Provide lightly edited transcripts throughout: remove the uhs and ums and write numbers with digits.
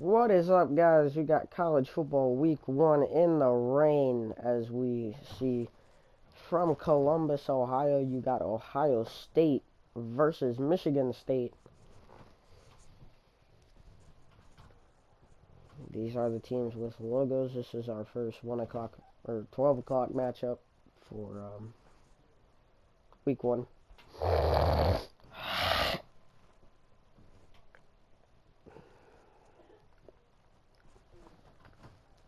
What is up, guys? We got college football week 1 in the rain. As we see from Columbus, Ohio, you got Ohio State versus Michigan State. These are the teams with logos. This is our first 1 o'clock or 12 o'clock matchup for week 1.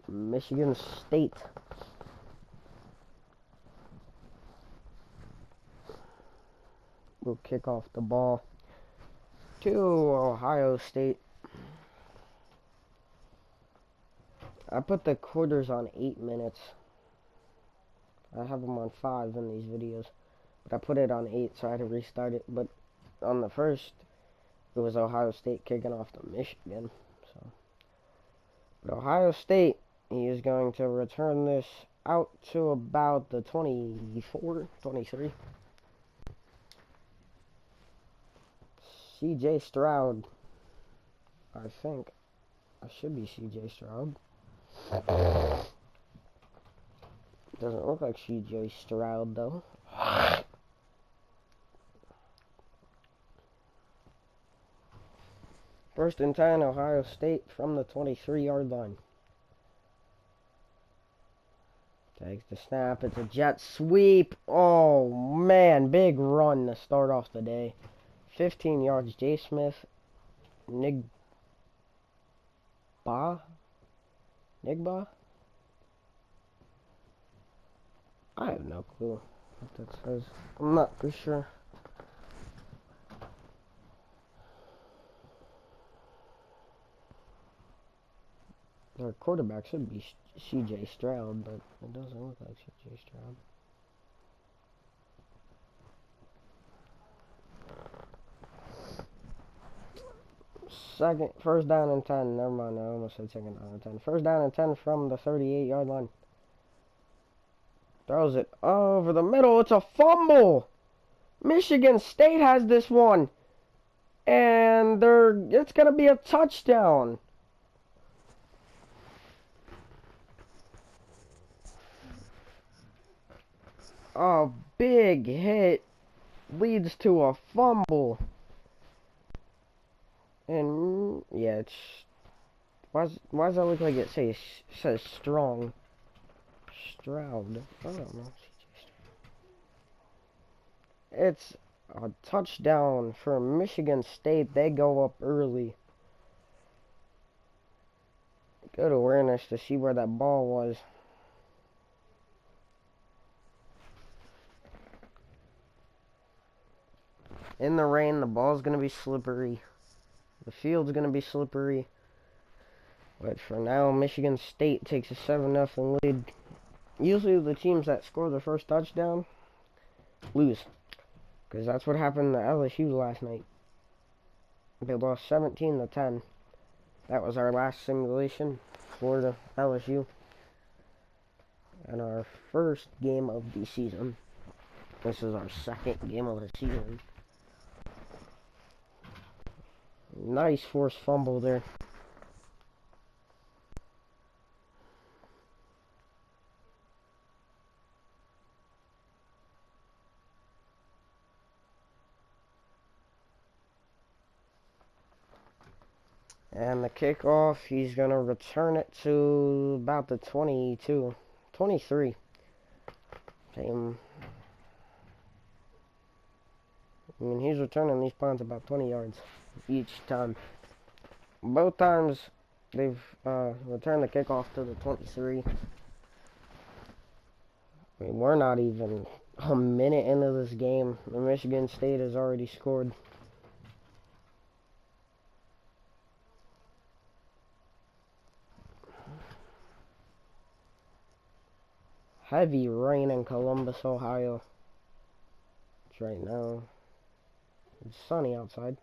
Michigan State will kick off the ball to Ohio State. I put the quarters on 8 minutes. I have them on 5 in these videos, but I put it on 8, so I had to restart it. But on the first, it was Ohio State kicking off to Michigan. But Ohio State, he is going to return this out to about the 24, 23. CJ Stroud. I think I should be CJ Stroud. Doesn't look like CJ Stroud though. First and 10, Ohio State from the 23-yard line. Takes the snap. It's a jet sweep. Oh man, big run to start off the day. 15 yards. J. Smith. Nigba? I have no clue what that says. I'm not for sure. Our quarterback should be CJ Stroud, but it doesn't look like CJ Stroud. First down and 10. Never mind, I almost said second down and 10. First down and 10 from the 38-yard line. Throws it over the middle. It's a fumble. Michigan State has this one, and it's gonna be a touchdown. A big hit leads to a fumble. And yeah, it's why does that look like it says strong? Stroud. I don't know. It's a touchdown for Michigan State. They go up early. Good awareness to see where that ball was. In the rain, the ball's going to be slippery. The field's going to be slippery. But for now, Michigan State takes a 7-0 lead. Usually the teams that score the first touchdown lose. Because that's what happened to LSU last night. They lost 17-10. That was our last simulation for the LSU. And our first game of the season. This is our second game of the season. Nice forced fumble there. And the kickoff, he's going to return it to about the 23. Same. I mean, he's returning these punts about 20 yards each time. Both times they've returned the kickoff to the 23. I mean, we're not even a minute into this game. Michigan State has already scored. Heavy rain in Columbus, Ohio. It's right now. It's sunny outside.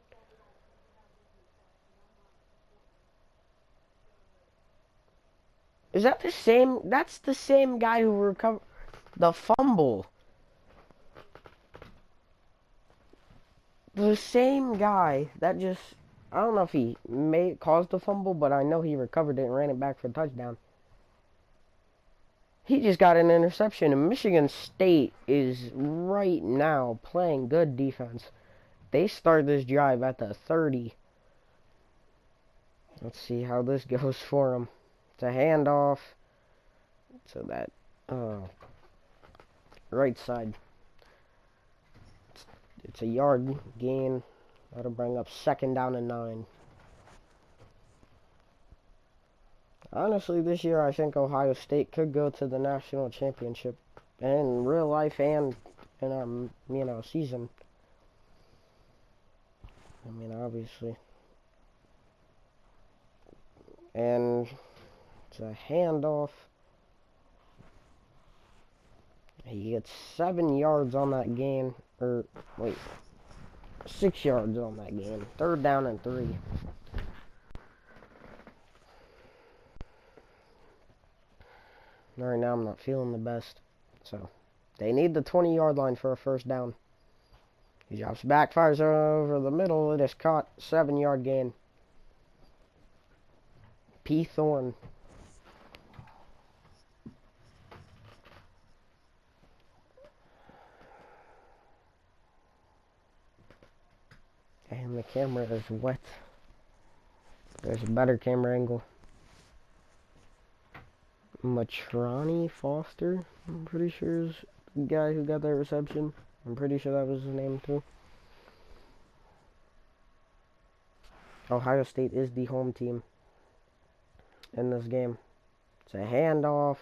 Is that the same? That's the same guy who recovered the fumble. The same guy that just I don't know if he caused the fumble, but I know he recovered it and ran it back for a touchdown. He just got an interception, and Michigan State is right now playing good defense. They start this drive at the 30. Let's see how this goes for them. It's a handoff to that right side. It's a yard gain. That'll bring up 2nd down and 9. Honestly, this year I think Ohio State could go to the national championship in real life and in our, season. I mean, obviously. And it's a handoff. He gets 7 yards on that gain. Or, wait. 6 yards on that gain. 3rd down and 3. Right now I'm not feeling the best. So, they need the 20-yard line for a 1st down. He drops back, fires over the middle. It is caught. 7-yard gain. P. Thorne. And the camera is wet. There's a better camera angle. Matrani Foster, I'm pretty sure is the guy who got that reception. I'm pretty sure that was his name too. Ohio State is the home team in this game. It's a handoff.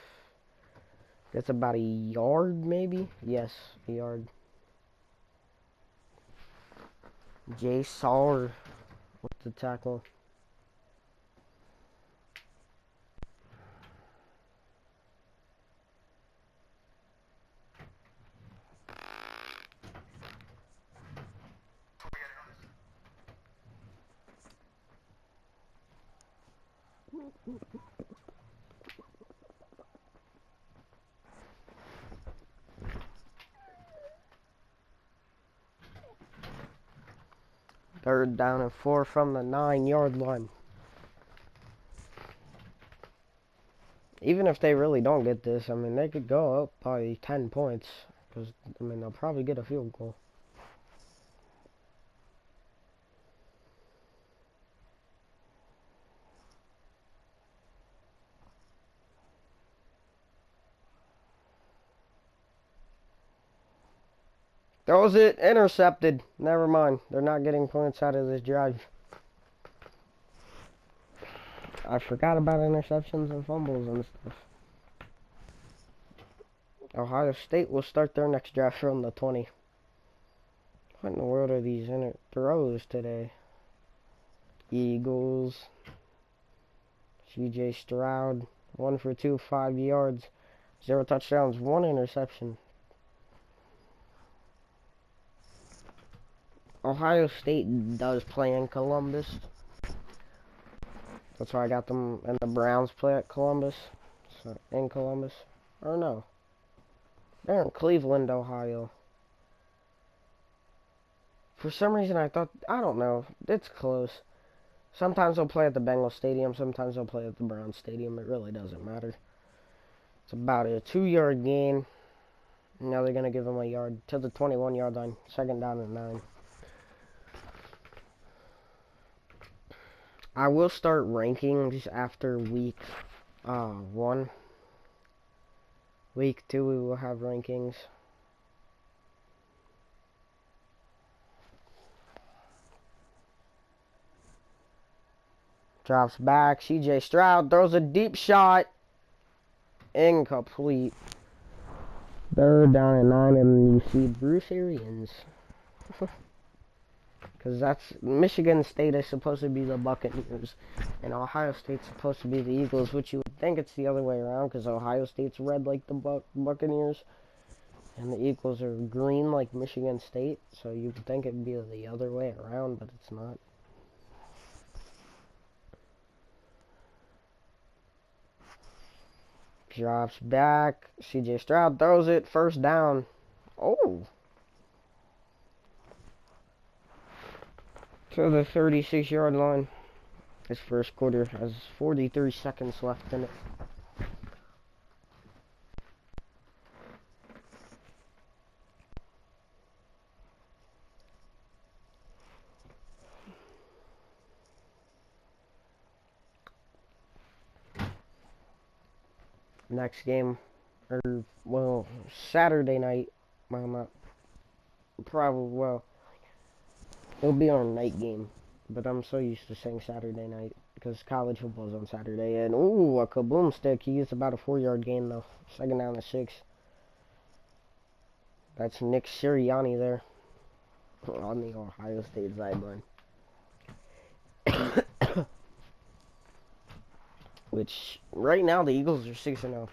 It's about a yard, maybe? Yes, a yard. Jay Sauer with the tackle. Third down and 4 from the 9-yard line. Even if they really don't get this, I mean, they could go up by 10 points. Because, I mean, they'll probably get a field goal. Throws it, intercepted. Never mind. They're not getting points out of this drive. I forgot about interceptions and fumbles and stuff. Ohio State will start their next drive from the 20. What in the world are these throws today? Eagles. CJ Stroud. 1 for 2, 5 yards. 0 touchdowns, 1 interception. Ohio State does play in Columbus. That's why I got them, and the Browns play at Columbus. So, in Columbus. Or no. They're in Cleveland, Ohio. For some reason I thought, I don't know, it's close. Sometimes they'll play at the Bengals Stadium, sometimes they'll play at the Browns Stadium. It really doesn't matter. It's about a 2-yard gain. Now they're going to give them a yard to the 21-yard line. 2nd down and 9. I will start rankings after week 1. Week 2 we will have rankings. Drops back. CJ Stroud throws a deep shot. Incomplete. 3rd down and 9, and you see Bruce Arians. Because that's Michigan State is supposed to be the Buccaneers, and Ohio State's supposed to be the Eagles, which you would think it's the other way around, because Ohio State's red like the Buccaneers, and the Eagles are green like Michigan State, so you would think it'd be the other way around, but it's not. Drops back. CJ Stroud throws it. 1st down. Oh. to the 36-yard line. This first quarter has 43 seconds left in it. Next game, or, well, Saturday night, well, not, probably, well, it'll be our night game, but I'm so used to saying Saturday night, because college football's on Saturday, and, ooh, a kaboom stick. He gets about a 4-yard gain, though. 2nd down and 6. That's Nick Sirianni there, on the Ohio State sideline. Which, right now, the Eagles are 6-0.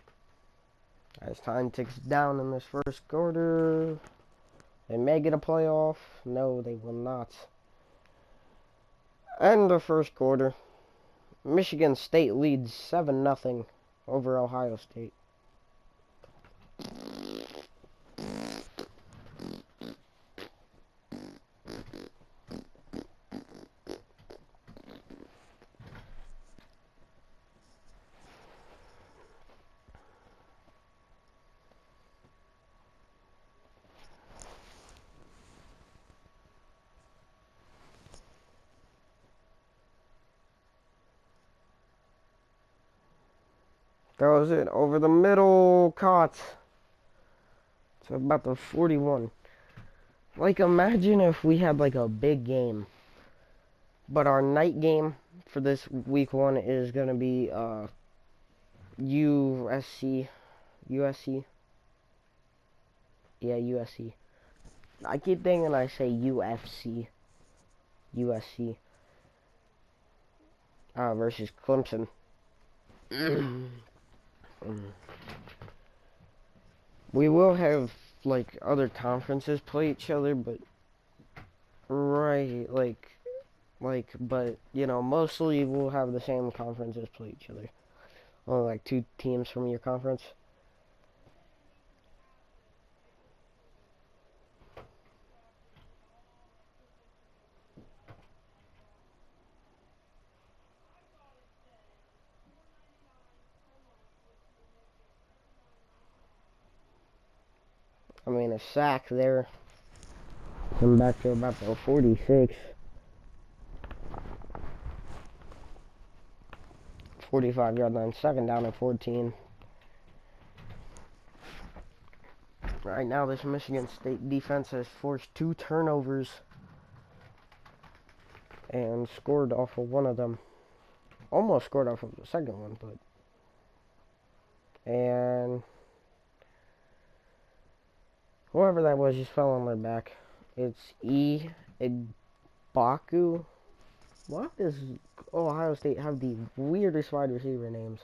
As time ticks down in this first quarter, they may get a playoff. No, they will not. And the first quarter, Michigan State leads 7-0 over Ohio State. Throws it over the middle, caught. It's about the 41. Like, imagine if we had, like, a big game. But our night game for this week 1 is going to be, USC. USC. Yeah, USC. I keep thinking I say UFC. USC. Versus Clemson. We will have, like, other conferences play each other, but, right, but, you know, mostly we'll have the same conferences play each other. Only, like, 2 teams from your conference. I mean, a sack there. Come back to about the 46. 45-yard line, 2nd down and 14. Right now, this Michigan State defense has forced 2 turnovers and scored off of one of them. Almost scored off of the second one, but... And... whoever that was just fell on their back. It's Baku. Why does Ohio State have the weirdest wide receiver names?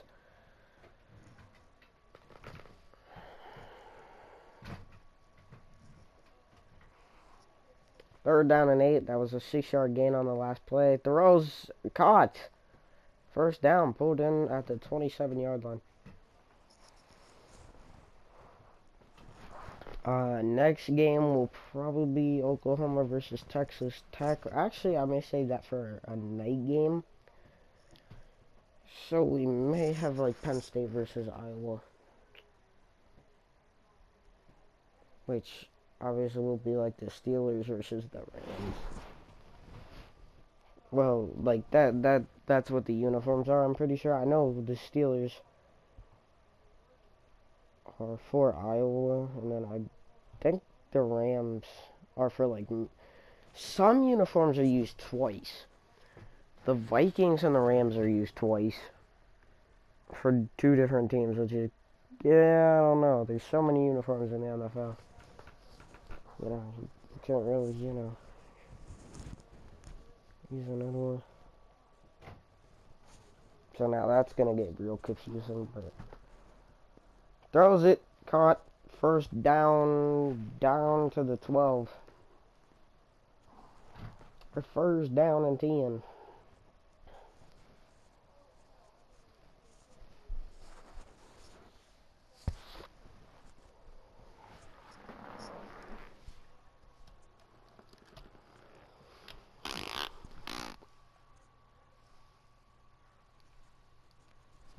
Third down and 8. That was a 6-yard gain on the last play. Throws caught. First down, pulled in at the 27-yard line. Next game will probably be Oklahoma versus Texas Tech. Actually, I may save that for a night game. So we may have, like, Penn State versus Iowa. Which obviously will be like the Steelers versus the Rams. Well, like that's what the uniforms are, I'm pretty sure. I know the Steelers are for Iowa, and then I think the Rams are for, like, some uniforms are used twice. The Vikings and the Rams are used twice for 2 different teams, which is, yeah, I don't know. There's so many uniforms in the NFL. You know, you can't really, you know, use another one. So now that's gonna get real confusing, but throws it, caught, first down to the 12. Or first down and 10.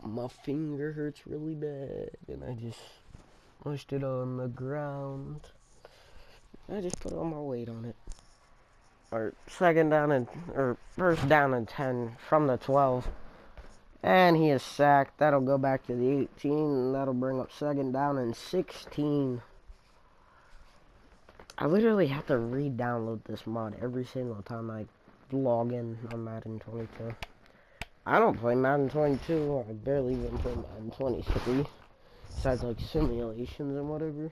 My finger hurts really bad, and I just pushed it on the ground. I just put all my weight on it. Or first down and 10 from the 12. And he is sacked. That'll go back to the 18, and that'll bring up second down and 16. I literally have to re-download this mod every single time I log in on Madden 22. I don't play Madden 22. I barely even play Madden 23. Besides like simulations and whatever.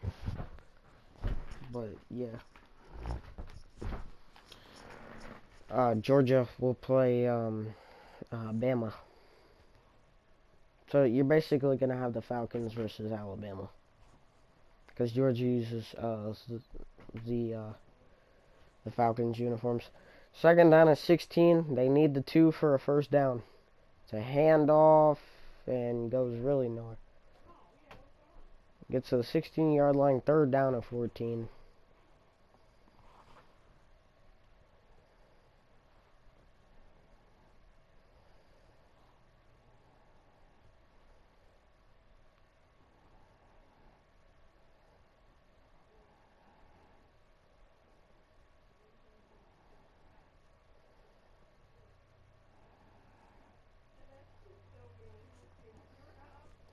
But yeah. Georgia will play Bama. So you're basically gonna have the Falcons versus Alabama. Because Georgia uses the Falcons uniforms. Second down at 16. They need the 2 for a first down. It's a handoff and goes really nowhere. Gets to the 16-yard line. Third down at 14.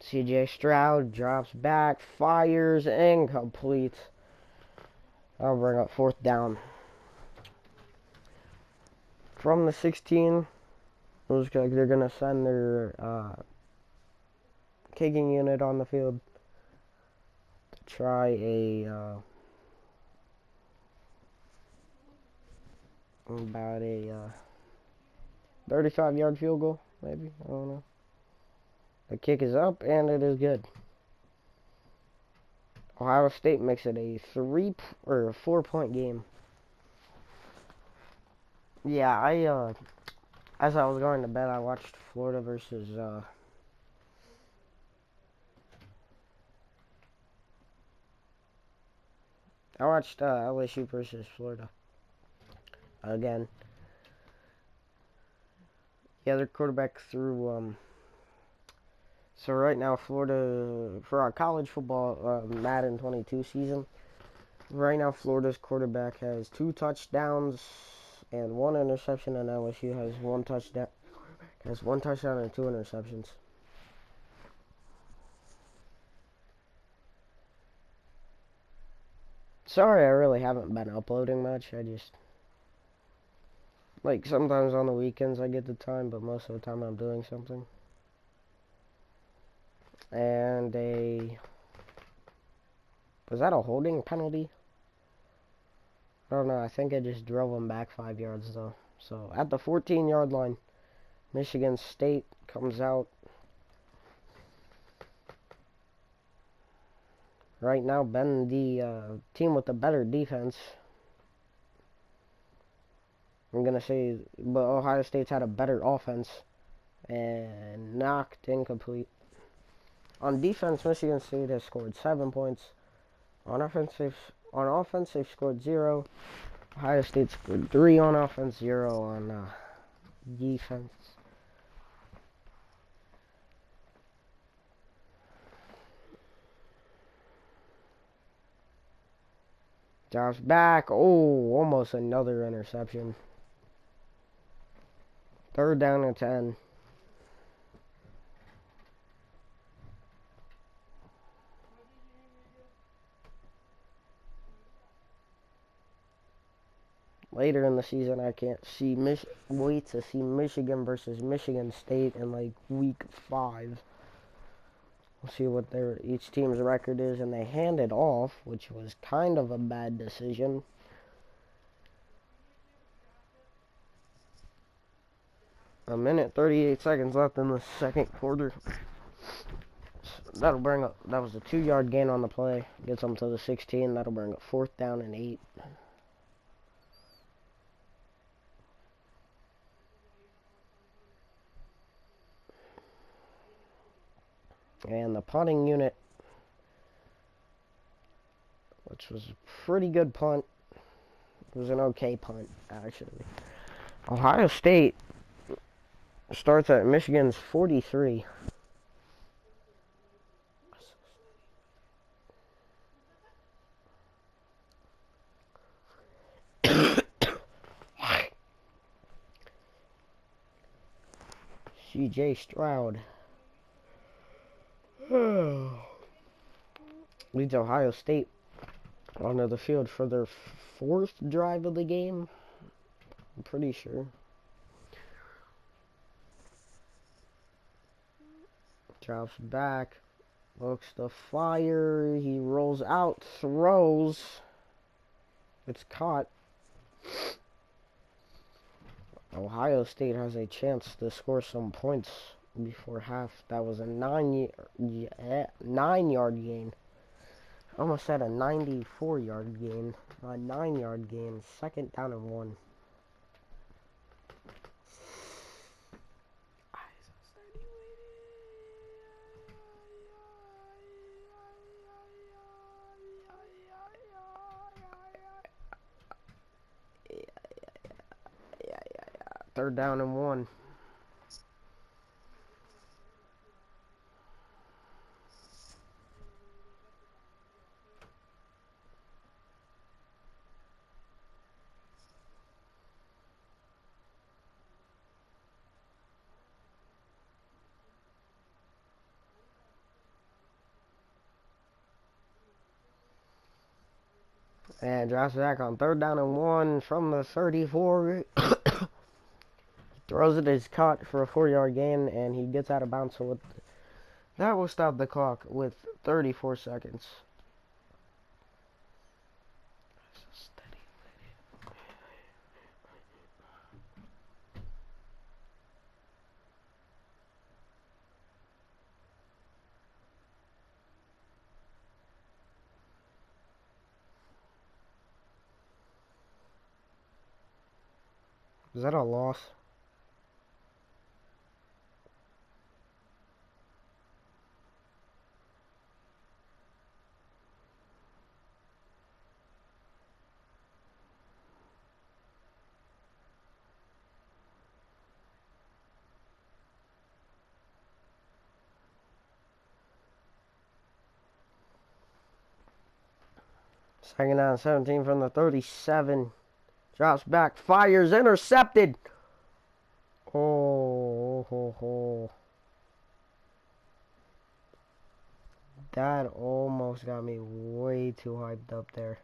CJ Stroud drops back, fires, incomplete. I'll bring up fourth down. From the 16, looks like they're going to send their kicking unit on the field to try about a 35-yard field goal, maybe. I don't know. The kick is up, and it is good. Ohio State makes it a 4-point game. Yeah, as I was going to bed, I watched Florida versus, I watched LSU versus Florida. Again. Yeah, their quarterback threw, so right now, Florida, for our college football Madden 22 season, right now Florida's quarterback has 2 touchdowns and 1 interception, and LSU has 1 touchdown, and 2 interceptions. Sorry, I really haven't been uploading much. I just, like, sometimes on the weekends I get the time, but most of the time I'm doing something. And was that a holding penalty? I don't know, I think I just drove him back 5 yards though. So at the 14-yard line, Michigan State comes out. Right now, been the team with the better defense. I'm gonna say, but Ohio State's had a better offense and knocked incomplete. On defense, Michigan State has scored 7 points. On offense, they've scored 0. Ohio State scored 3 on offense, 0 on defense. Drops back. Oh, almost another interception. Third down and 10. Later in the season, I can't see wait to see Michigan versus Michigan State in like week 5. We'll see what each team's record is, and they handed off, which was kind of a bad decision. A minute 38 seconds left in the second quarter. That'll bring up, that was a 2-yard gain on the play. Gets them to the 16. That'll bring up fourth down and 8. And the punting unit, which was a pretty good punt. It was an okay punt, actually. Ohio State starts at Michigan's 43. C.J. Stroud leads Ohio State onto the field for their 4th drive of the game. I'm pretty sure. Drops back, looks to fire, he rolls out, throws, it's caught. Ohio State has a chance to score some points before half. That was a 9-yard gain. Almost said a 94-yard gain. A 9-yard gain. 2nd down and 1. Third down and 1. And drops back on 3rd down and 1 from the 34. Throws it, is caught for a 4-yard gain, and he gets out of bounds. So that will stop the clock with 34 seconds. Is that a loss? Second down, 17 from the 37. Drops back, fires, intercepted. Oh. That almost got me way too hyped up there.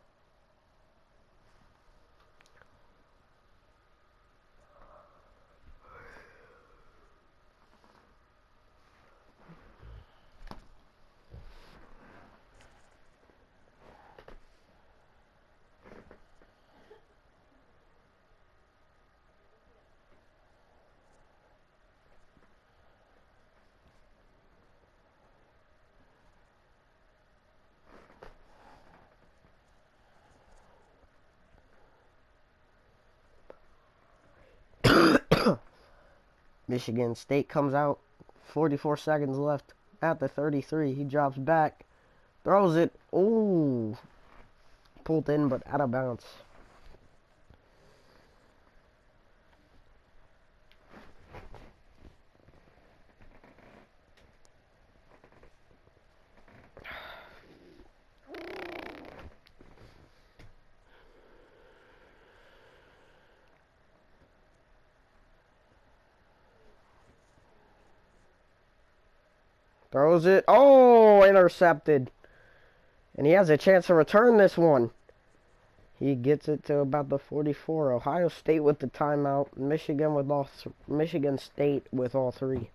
Michigan State comes out, 44 seconds left at the 33. He drops back, throws it. Ooh, pulled in but out of bounds. Throws it. Oh, intercepted. And he has a chance to return this one. He gets it to about the 44. Ohio State with the timeout. Michigan State with all 3.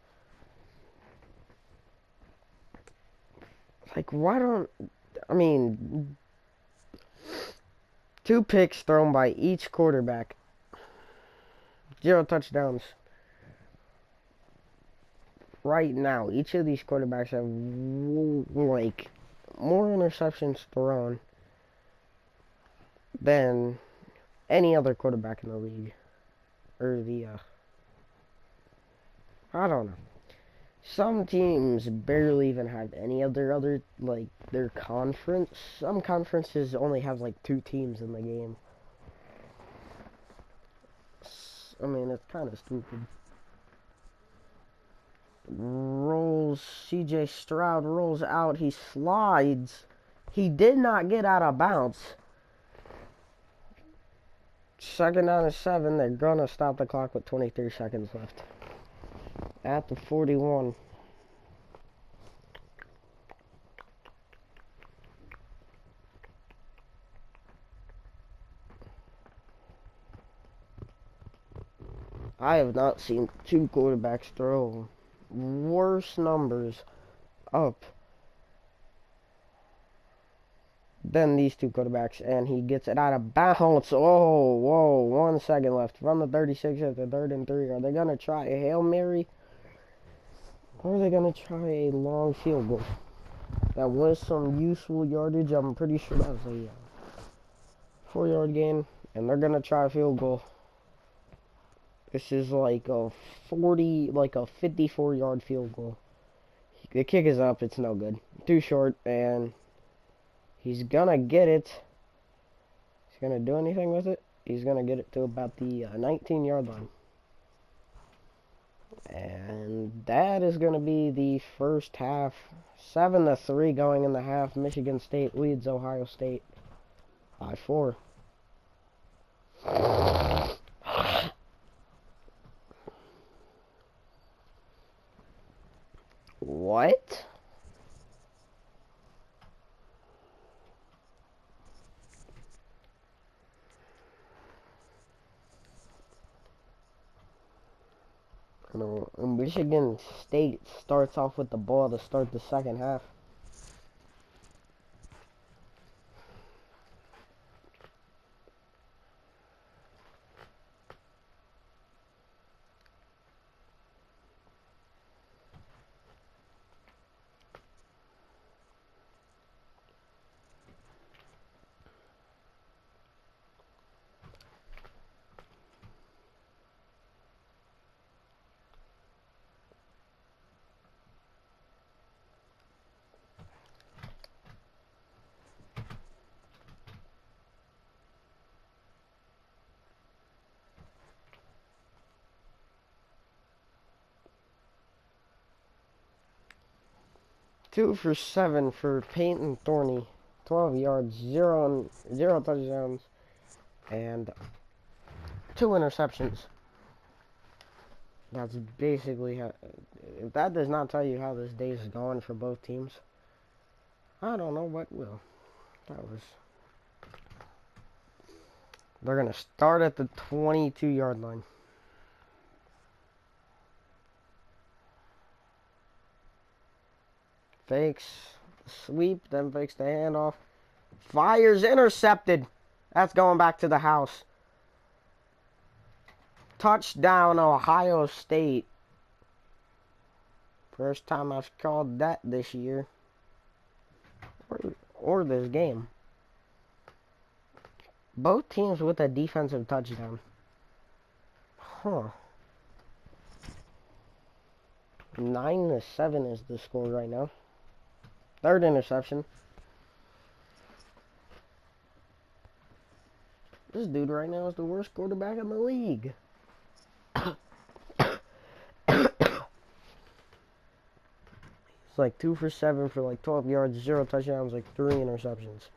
Like, why don't... I mean... 2 picks thrown by each quarterback. 0 touchdowns. Right now, each of these quarterbacks have, like, more interceptions thrown than any other quarterback in the league. Or I don't know. Some teams barely even have any of their like, their conference. Some conferences only have, like, 2 teams in the game. I mean, it's kind of stupid. Rolls, C.J. Stroud rolls out, he slides. He did not get out of bounds. 2nd down and 7, they're gonna stop the clock with 23 seconds left. at the 41. I have not seen two quarterbacks throw worse numbers up than these two quarterbacks, and he gets it out of bounds. Oh, whoa, 1 second left from the 36 at the 3rd and 3. Are they going to try a Hail Mary, or are they going to try a long field goal? That was some useful yardage. I'm pretty sure that was a 4-yard gain, and they're going to try a field goal. This is like a 54-yard field goal. The kick is up. It's no good. Too short, and he's gonna get it. He's gonna do anything with it. He's gonna get it to about the 19-yard line. And that is gonna be the first half. 7-3 going in the half. Michigan State leads Ohio State by 4. What? No, Michigan State starts off with the ball to start the second half. Two for 7 for Peyton Thorney. 12 yards, 0 touchdowns, and 2 interceptions. That's basically how. If that does not tell you how this day is going for both teams, I don't know what will. They're gonna start at the 22-yard line. Fakes sweep, then fakes the handoff. Fires, intercepted. That's going back to the house. Touchdown, Ohio State. First time I've called that this year. Or this game. Both teams with a defensive touchdown. Huh. 9-7 is the score right now. 3rd interception. This dude right now is the worst quarterback in the league. It's like 2 for 7 for like 12 yards, 0 touchdowns, like 3 interceptions.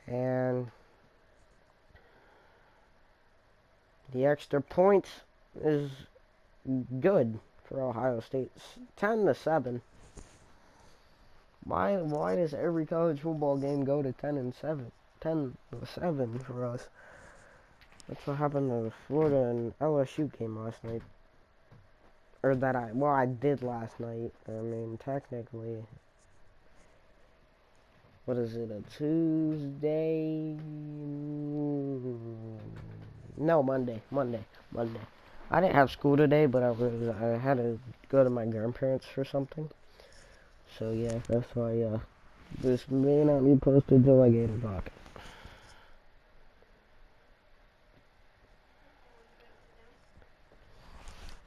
And the extra point is good for Ohio State. 10-7. Why does every college football game go to 10-7? 10-7 for us. That's what happened to the Florida and LSU game last night. Or that I did last night. I mean, technically. What is it, a Tuesday? No, Monday. I didn't have school today, but I had to go to my grandparents for something. So yeah, that's why this may not be posted till like 8 o'clock.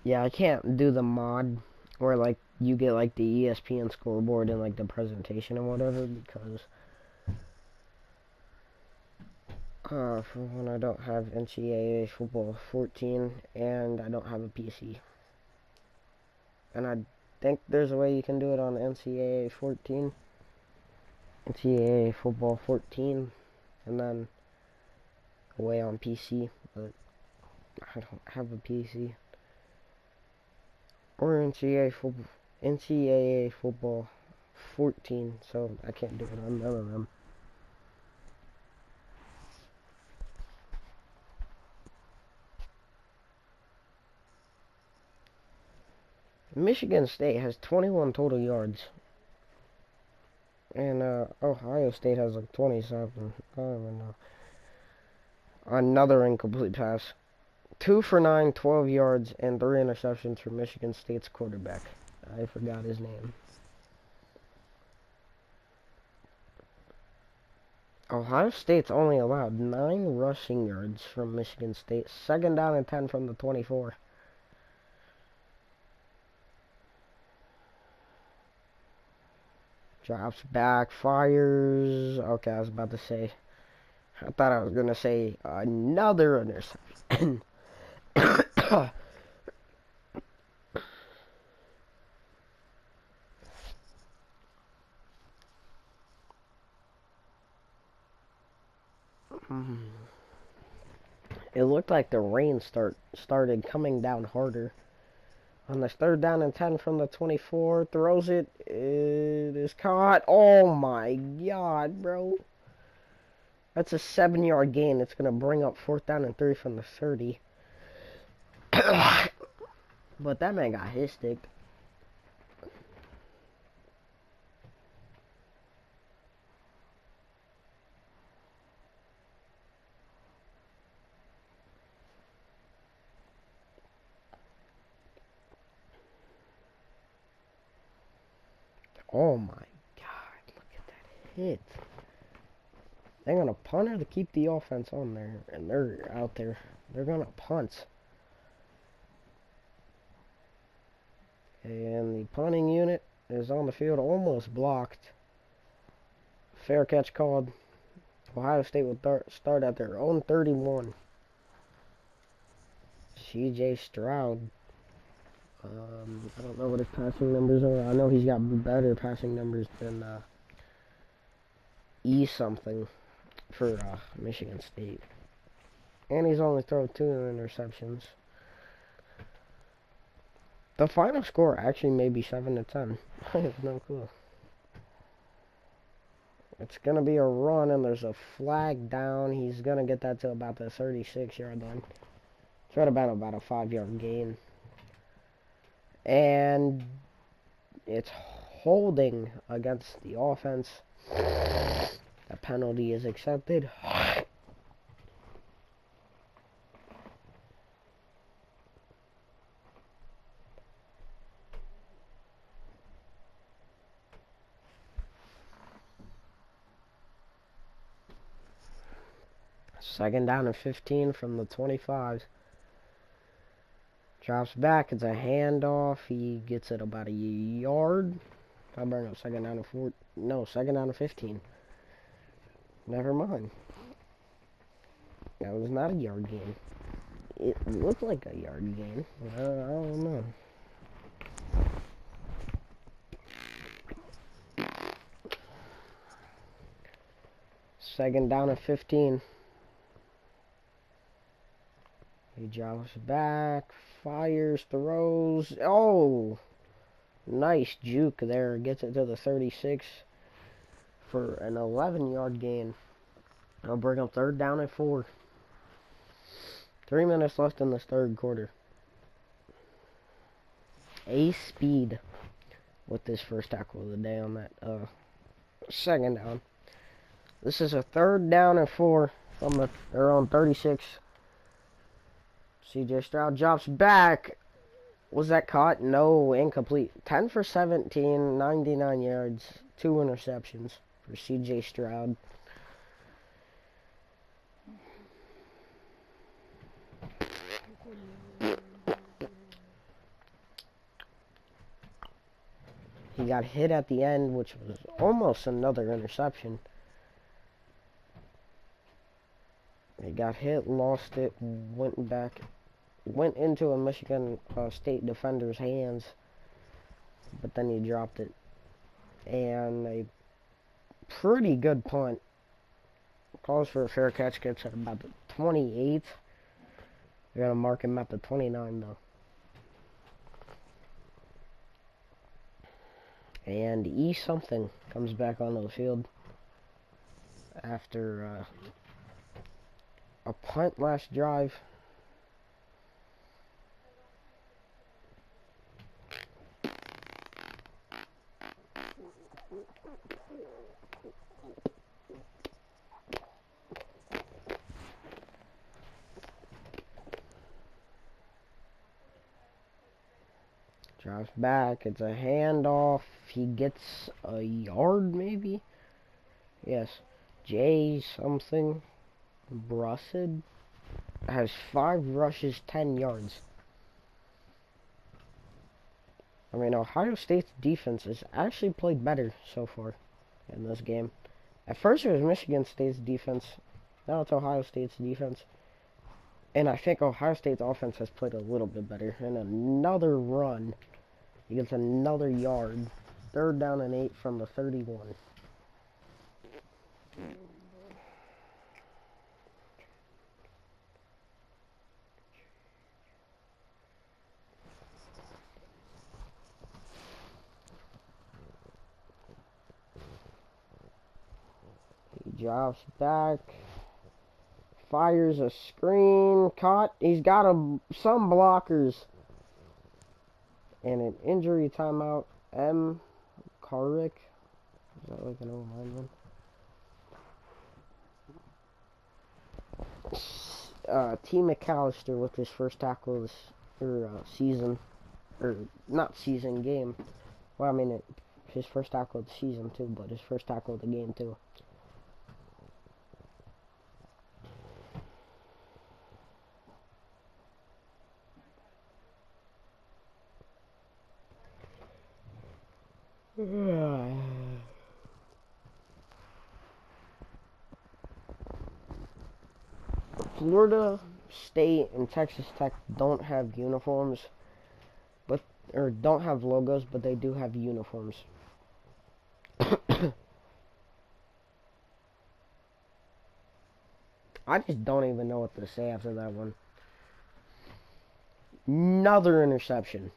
Yeah, I can't do the mod where like you get like the ESPN scoreboard and like the presentation and whatever, because for one, I don't have NCAA football 14 and I don't have a PC. And I think there's a way you can do it on NCAA 14. NCAA football 14, and then away on PC, but I don't have a PC. Or NCAA football 14, so I can't do it on none of them. Michigan State has 21 total yards. And Ohio State has like 20 something. I don't even know. Another incomplete pass. 2 for 9, 12 yards, and 3 interceptions for Michigan State's quarterback. I forgot his name. Ohio State's only allowed 9 rushing yards from Michigan State. 2nd down and 10 from the 24. Drops back, fires. Okay, I was about to say. I thought I was going to say another interception. It looked like the rain started coming down harder. On this 3rd down and 10 from the 24, throws it. It is caught. Oh my god, bro. That's a 7-yard gain. It's going to bring up 4th down and 3 from the 30. But that man got his stick. Oh my god, look at that hit. They're going to punt or to keep the offense on there. And they're out there. They're going to punt. And the punting unit is on the field, almost blocked. Fair catch called. Ohio State will start at their own 31. CJ Stroud. I don't know what his passing numbers are. I know he's got better passing numbers than E something for Michigan State. And he's only thrown 2 interceptions. The final score actually may be 7-10. I have no clue. It's going to be a run, and there's a flag down. He's going to get that to about the 36-yard line. It's right about a 5-yard gain. And it's holding against the offense. The penalty is accepted. Second down and 15 from the 25. Drops back. It's a handoff. He gets it about a yard. I'll bring up second down and 4. No, second down and 15. Never mind. That was not a yard gain. It looked like a yard gain. I don't know. Second down and 15. He drops back, fires, throws. Oh! Nice juke there. Gets it to the 36 for an 11-yard gain. I'll bring up 3rd down and 4. 3 minutes left in this 3rd quarter. Ace speed with this first tackle of the day on that 2nd down. This is a 3rd down and 4 from their own 36. CJ Stroud drops back. Was that caught? No, incomplete. 10 for 17, 99 yards, 2 interceptions for CJ Stroud. He got hit at the end, which was almost another interception. He got hit, lost it, went back, went into a Michigan State defender's hands, but then he dropped it. And a Pretty good punt. Calls for a fair catch, gets at about the 28. They're going to mark him at the 29, though. And E something comes back onto the field after a punt last drive. Drives back. It's a handoff. He gets a yard, maybe? Yes. J something. Brussid has 5 rushes, 10 yards. I mean, Ohio State's defense has actually played better so far in this game. At first it was Michigan State's defense. Now it's Ohio State's defense. And I think Ohio State's offense has played a little bit better. And another run. He gets another yard. 3rd down and 8 from the 31. He drops back. Fires a screen. Caught. He's got some blockers. And an injury timeout. M. Carrick. Is that like an old lineman? T. McAllister with his first tackle this season. Or, not season, game. Well, I mean, his first tackle of the season, too, but his first tackle of the game, too. Florida State and Texas Tech don't have uniforms, or don't have logos, but they do have uniforms. I just don't even know what to say after that one. Another interception.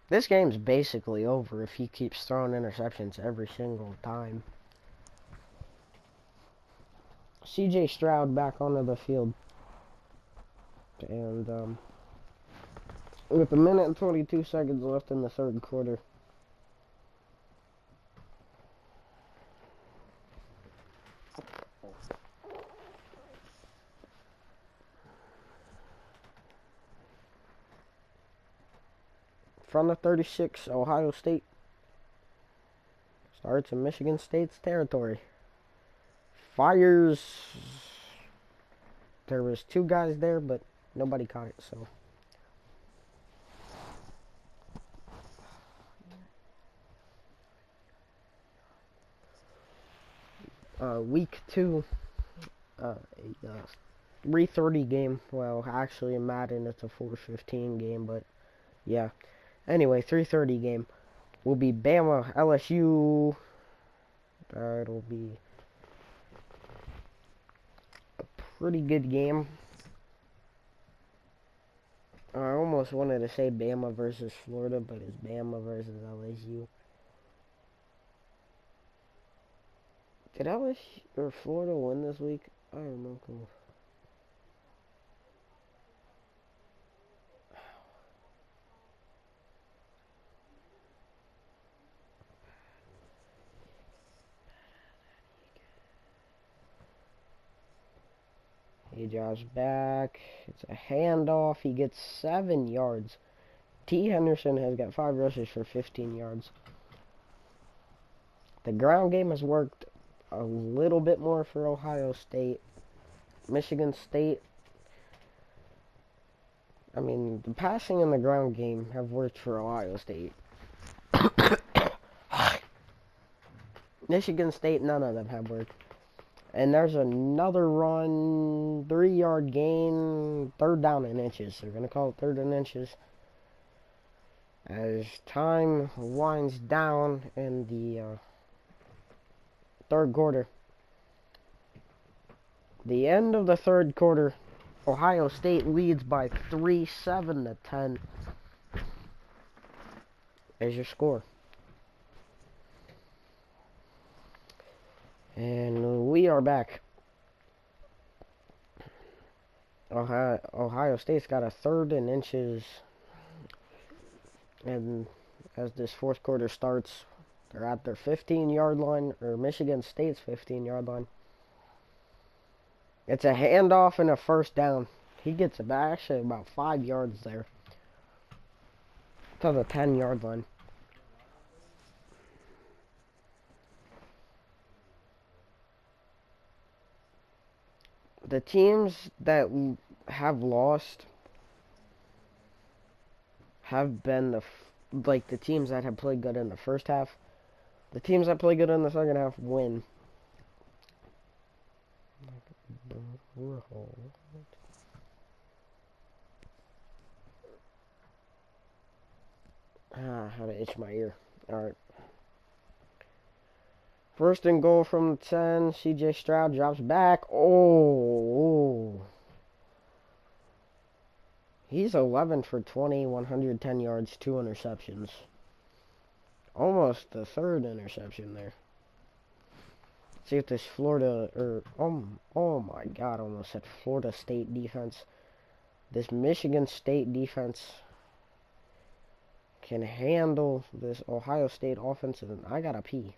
This game's basically over if he keeps throwing interceptions every single time. CJ Stroud back onto the field. And, with a minute and 22 seconds left in the 3rd quarter. From the 36, Ohio State starts in Michigan State's territory. Fires. There was 2 guys there, but nobody caught it, so. Week 2, 3:30 game. Well, actually in Madden it's a 4:15 game, but yeah. Anyway, 3:30 game will be Bama LSU. It'll be a pretty good game. I almost wanted to say Bama versus Florida, but it's Bama versus LSU. Did LSU or Florida win this week? I don't know. He drops back. It's a handoff. He gets 7 yards. T. Henderson has got 5 rushes for 15 yards. The ground game has worked a little bit more for Ohio State. Michigan State, I mean, the passing and the ground game have worked for Ohio State. Michigan State, none of them have worked. And there's another run, 3-yard gain, 3rd down and inches. They're going to call it 3rd and inches. As time winds down in the third quarter. The end of the third quarter, Ohio State leads by 3, 7-10 as your score. And we are back. Ohio State's got a 3rd and inches, and as this fourth quarter starts, they're at their 15-yard line, or Michigan State's 15-yard line. It's a handoff and a first down. He gets it back, actually about 5 yards there to the 10-yard line. The teams that have lost have been the teams that have played good in the first half. The teams that play good in the second half win. How to itch my ear. Alright. First and goal from the 10. CJ Stroud drops back. Oh. He's 11 for 20, 110 yards, 2 interceptions. Almost the 3rd interception there. See if this Florida, or, oh my God, I almost said Florida State defense. This Michigan State defense can handle this Ohio State offense, and I gotta pee.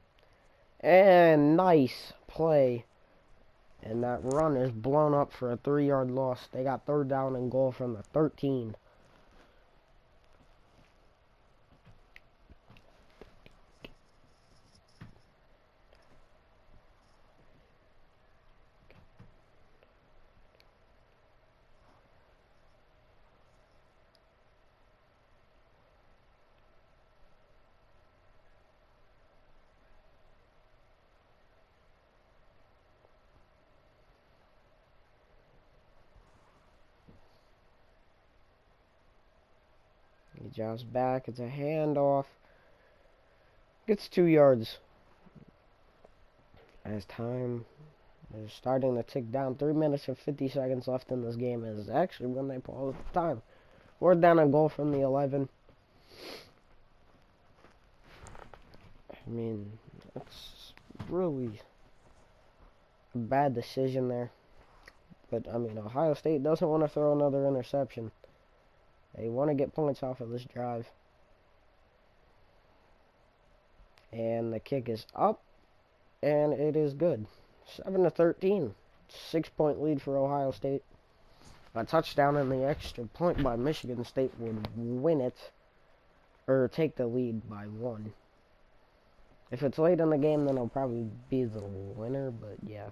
And nice play. And that run is blown up for a 3-yard loss. They got 3rd down and goal from the 13. He jumps back. It's a handoff. Gets 2 yards. As time is starting to tick down, 3 minutes and 50 seconds left in this game is actually when they pull the time. 4th down and goal from the 11. I mean, that's really a bad decision there. But, I mean, Ohio State doesn't want to throw another interception. They want to get points off of this drive. And the kick is up. And it is good. 7-13. 6-point lead for Ohio State. A touchdown and the extra point by Michigan State would win it. Or take the lead by 1. If it's late in the game, then it'll probably be the winner. But, yeah.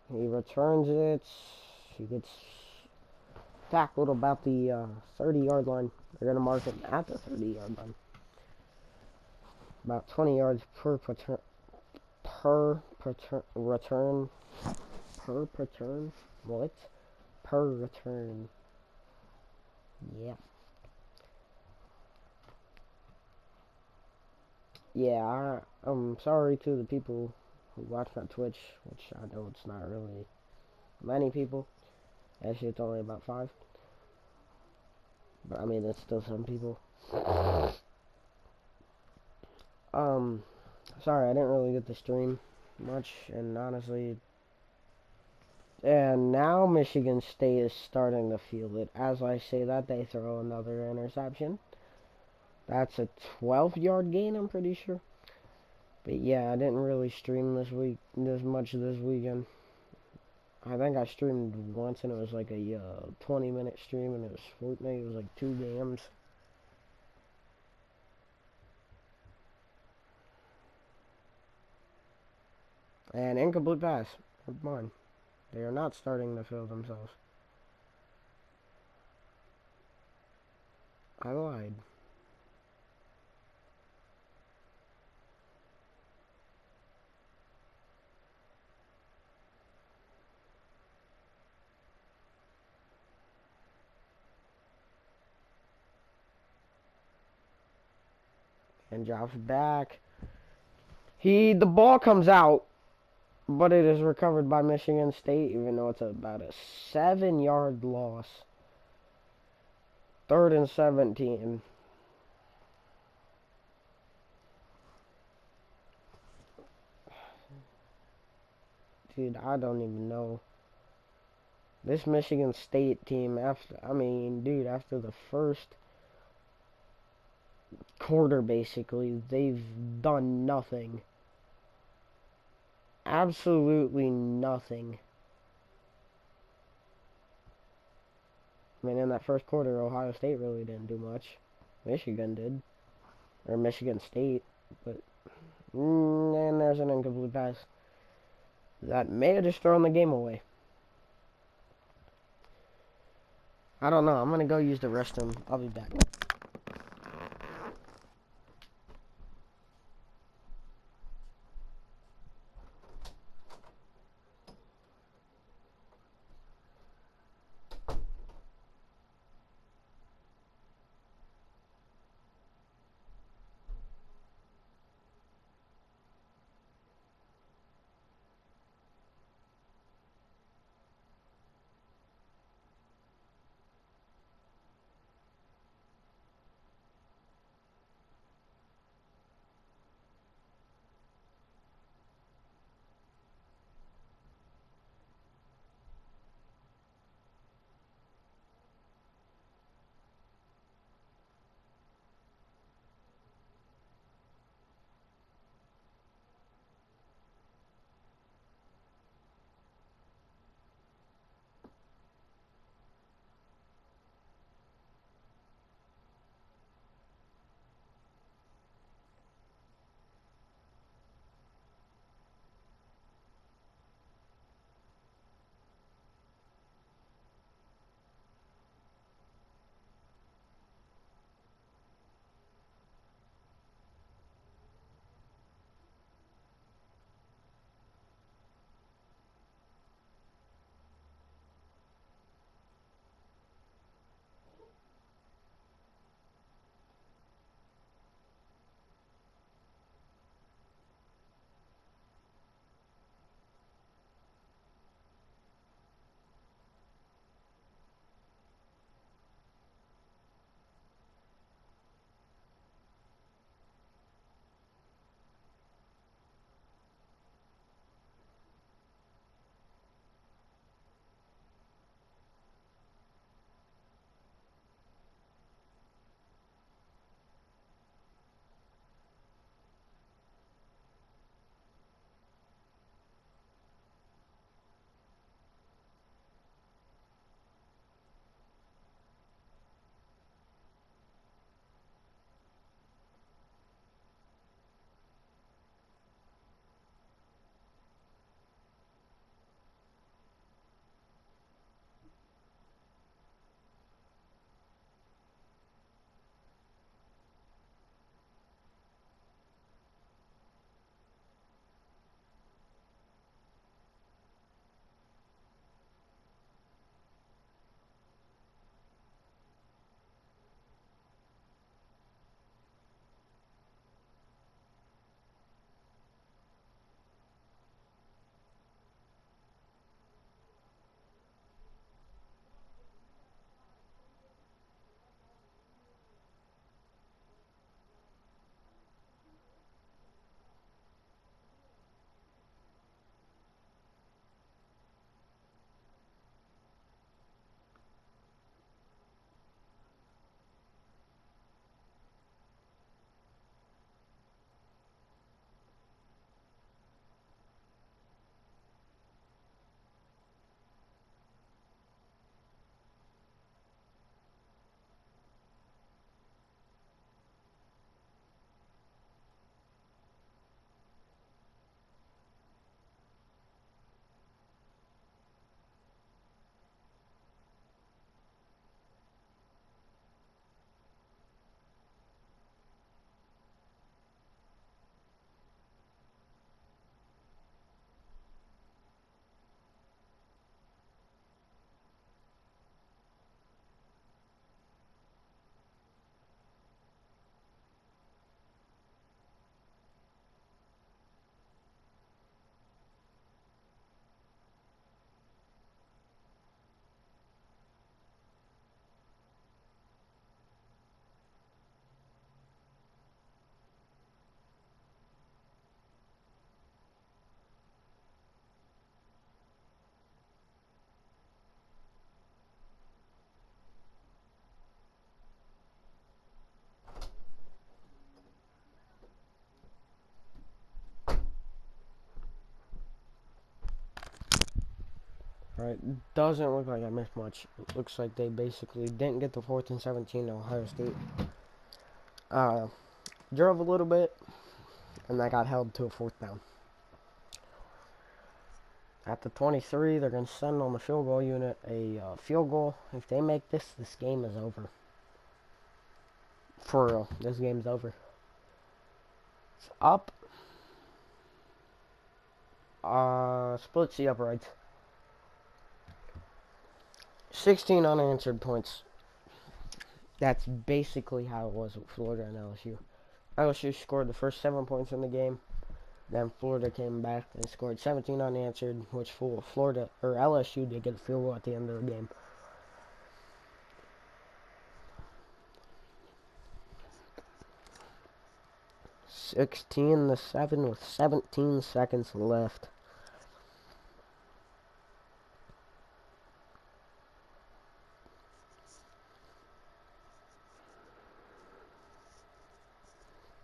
He returns it. He gets tackled about the 30-yard line. They're going to mark it at the 30-yard line. About 20 yards per return. What? Per return. Yeah. Yeah, I'm sorry to the people who watch on Twitch, which I know it's not really many people. Actually, it's only about 5. But, I mean, it's still some people. Sorry, I didn't really get to stream much, and honestly... And now Michigan State is starting to feel it. As I say that, they throw another interception. That's a 12-yard gain, I'm pretty sure. But yeah, I didn't really stream this much this weekend. I think I streamed once and it was like a 20-minute stream and it was Fortnite. It was like 2 games. And incomplete pass. Come on. They are not starting to fill themselves. I lied. And drops back. The ball comes out, but it is recovered by Michigan State, even though it's about a 7-yard loss. 3rd and 17. Dude, I don't even know. This Michigan State team, after the first quarter, basically, they've done nothing. Absolutely nothing. I mean, in that first quarter, Ohio State really didn't do much. Michigan did. Or Michigan State. But, and there's an incomplete pass. That may have just thrown the game away. I don't know. I'm going to go use the restroom. I'll be back. Alright, doesn't look like I missed much. It looks like they basically didn't get the 4th and 17 to Ohio State. Drove a little bit, and they got held to a 4th down. At the 23, they're going to send on the field goal unit a field goal. If they make this, this game is over. For real, this game's over. It's up. Splits the uprights. 16 unanswered points. That's basically how it was with Florida and LSU. LSU scored the first 7 points in the game. Then Florida came back and scored 17 unanswered, which Florida or LSU did get a field goal at the end of the game. (16-7) with 17 seconds left.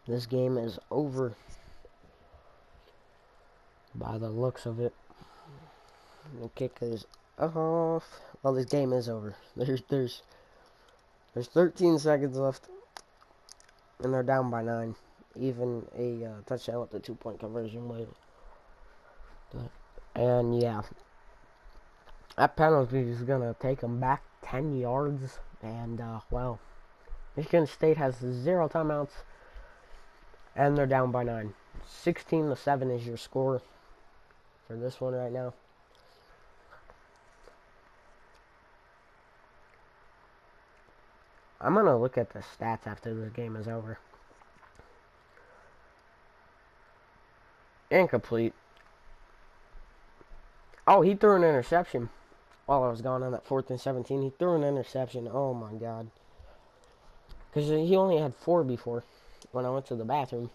This game is over by the looks of it. The kick is off. Well, this game is over. There's 13 seconds left, and they're down by 9. Even a touchdown with the 2-point conversion later. And yeah, that penalty is gonna take them back 10 yards. And well, Michigan State has 0 timeouts. And they're down by 9. 16-7 is your score for this one right now. I'm going to look at the stats after the game is over. Incomplete. Oh, he threw an interception while I was going on that 4th and 17. He threw an interception. Oh, my God. Because he only had 4 before. When I went to the bathroom,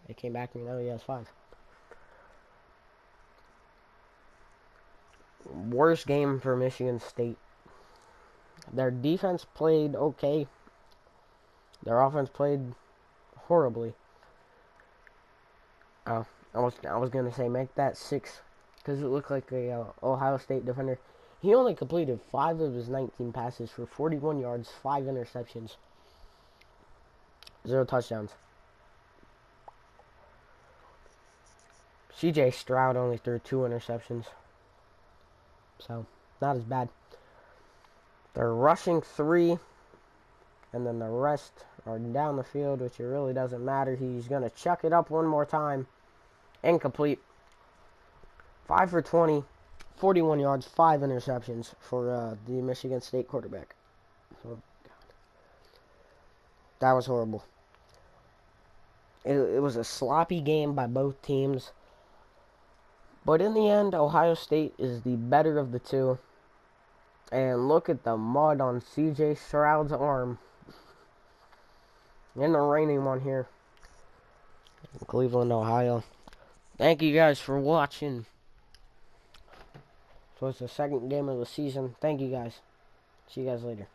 it came back to me. Now he has 5. Worst game for Michigan State. Their defense played okay. Their offense played horribly. I was gonna say make that 6, because it looked like a Ohio State defender. He only completed 5 of his 19 passes for 41 yards, 5 interceptions. 0 touchdowns. CJ Stroud only threw 2 interceptions. So, not as bad. They're rushing 3. And then the rest are down the field, which it really doesn't matter. He's going to chuck it up one more time. Incomplete. 5 for 20. 41 yards, 5 interceptions for the Michigan State quarterback. Oh, God. That was horrible. It was a sloppy game by both teams. But in the end, Ohio State is the better of the two. And look at the mud on CJ Stroud's arm. In the raining one here. In Cleveland, Ohio. Thank you guys for watching. So it's the second game of the season. Thank you guys. See you guys later.